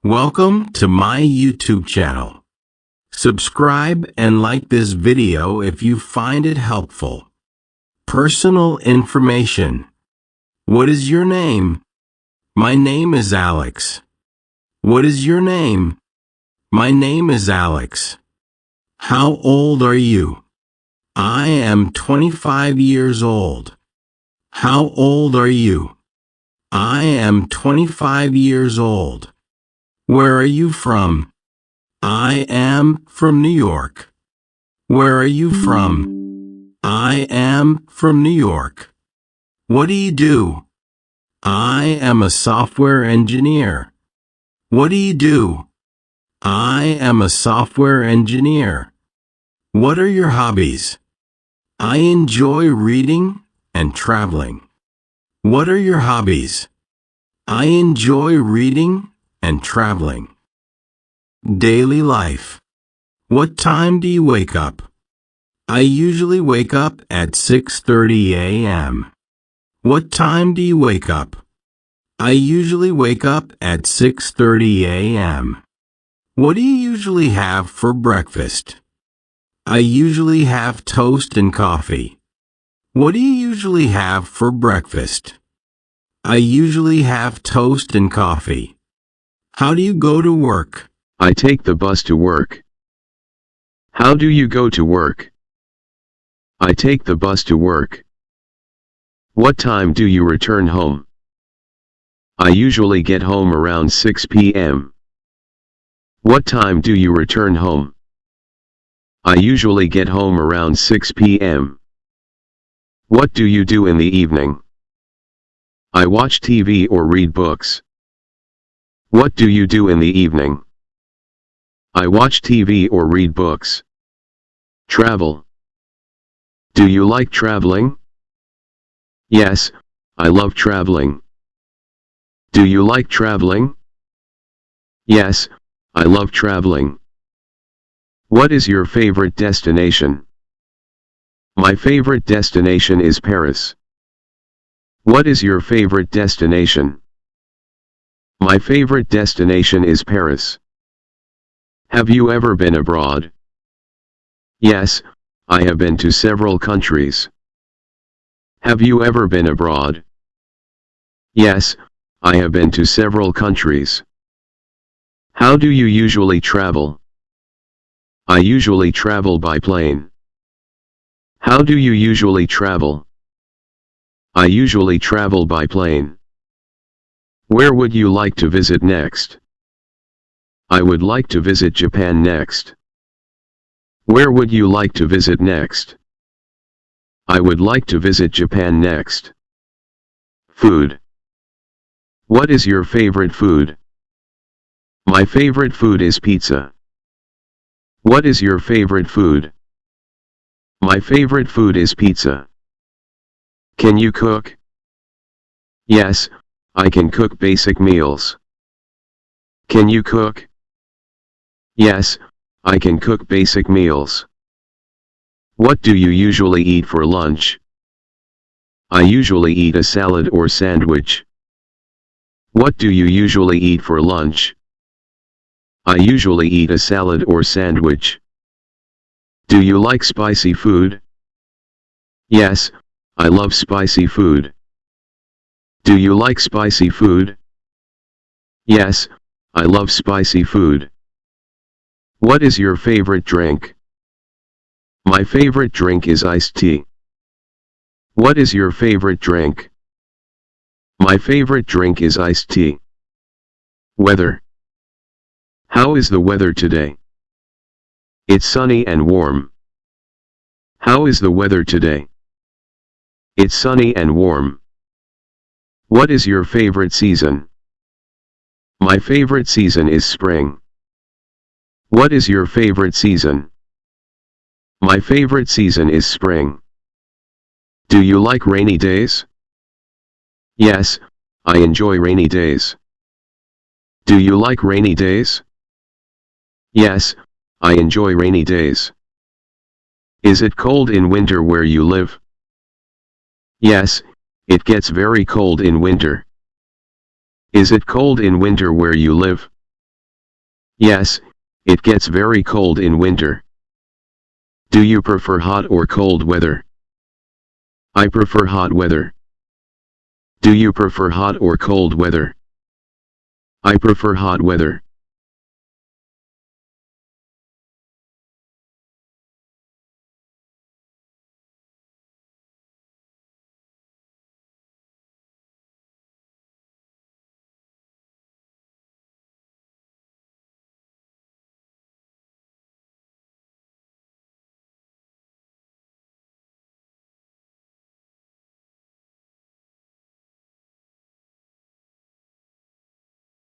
Welcome to my YouTube channel. Subscribe and like this video if you find it helpful. Personal information. What is your name? My name is Alex. What is your name? My name is Alex. How old are you? I am 25 years old. How old are you? I am 25 years old. Where are you from? I am from New York. Where are you from? I am from New York. What do you do? I am a software engineer. What do you do? I am a software engineer. What are your hobbies? I enjoy reading and traveling. What are your hobbies? I enjoy reading and traveling. Daily life. What time do you wake up? I usually wake up at 6:30 a.m. What time do you wake up? I usually wake up at 6:30 a.m. What do you usually have for breakfast? I usually have toast and coffee. What do you usually have for breakfast? I usually have toast and coffee. How do you go to work? I take the bus to work. How do you go to work? I take the bus to work. What time do you return home? I usually get home around 6 p.m. What time do you return home? I usually get home around 6 p.m. What do you do in the evening? I watch TV or read books. What do you do in the evening? I watch TV or read books. Travel. Do you like traveling? Yes, I love traveling. Do you like traveling? Yes, I love traveling. What is your favorite destination? My favorite destination is Paris. What is your favorite destination? My favorite destination is Paris. Have you ever been abroad? Yes, I have been to several countries. Have you ever been abroad? Yes, I have been to several countries. How do you usually travel? I usually travel by plane. How do you usually travel? I usually travel by plane. Where would you like to visit next? I would like to visit Japan next. Where would you like to visit next? I would like to visit Japan next. Food. What is your favorite food? My favorite food is pizza. What is your favorite food? My favorite food is pizza. Can you cook? Yes, I can cook basic meals. Can you cook? Yes, I can cook basic meals. What do you usually eat for lunch? I usually eat a salad or sandwich. What do you usually eat for lunch? I usually eat a salad or sandwich. Do you like spicy food? Yes, I love spicy food. Do you like spicy food? Yes, I love spicy food. What is your favorite drink? My favorite drink is iced tea. What is your favorite drink? My favorite drink is iced tea. Weather. How is the weather today? It's sunny and warm. How is the weather today? It's sunny and warm. What is your favorite season? My favorite season is spring. What is your favorite season? My favorite season is spring. Do you like rainy days? Yes, I enjoy rainy days. Do you like rainy days? Yes, I enjoy rainy days. Is it cold in winter where you live? Yes, it gets very cold in winter. Is it cold in winter where you live? Yes, it gets very cold in winter. Do you prefer hot or cold weather? I prefer hot weather. Do you prefer hot or cold weather? I prefer hot weather.